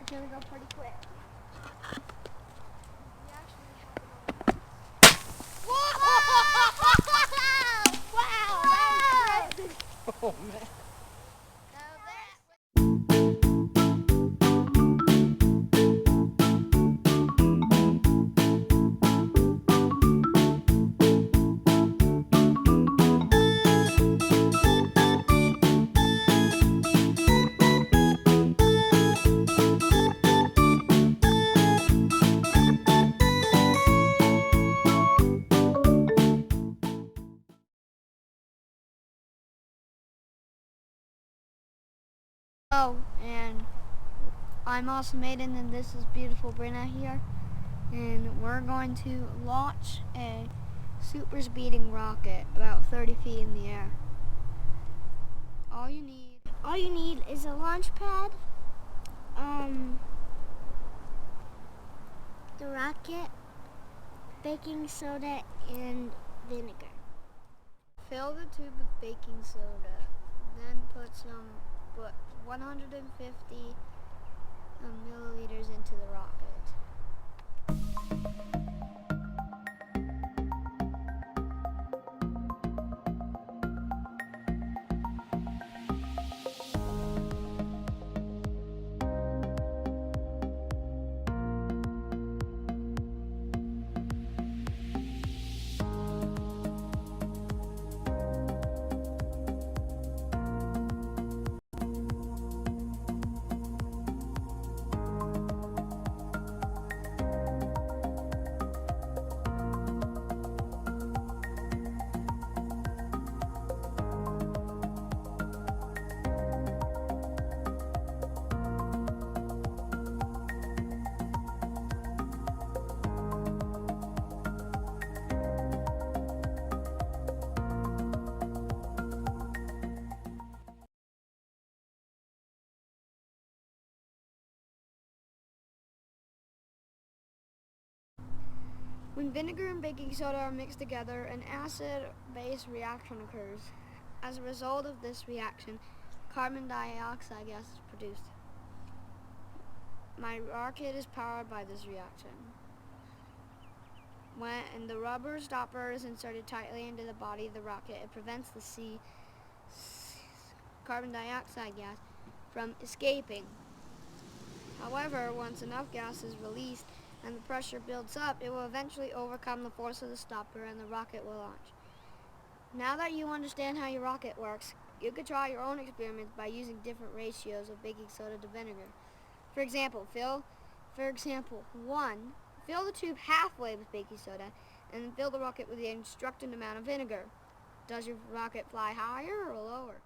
It's gonna go pretty quick. We actually have it on. Whoa! Wow! That was crazy. Oh man. Oh, and I'm Ausome, Aidyn, and this is beautiful Brynna here, and we're going to launch a super speeding rocket about 30 feet in the air. All you need is a launch pad, the rocket, baking soda, and vinegar. Fill the tube with baking soda, then put 150 milliliters into the rocket. When vinegar and baking soda are mixed together, an acid-base reaction occurs. As a result of this reaction, carbon dioxide gas is produced. My rocket is powered by this reaction. When the rubber stopper is inserted tightly into the body of the rocket, it prevents the carbon dioxide gas from escaping. However, once enough gas is released and the pressure builds up, it will eventually overcome the force of the stopper and the rocket will launch. Now that you understand how your rocket works, you could try your own experiments by using different ratios of baking soda to vinegar. For example, fill the tube halfway with baking soda and then fill the rocket with the instructed amount of vinegar. Does your rocket fly higher or lower?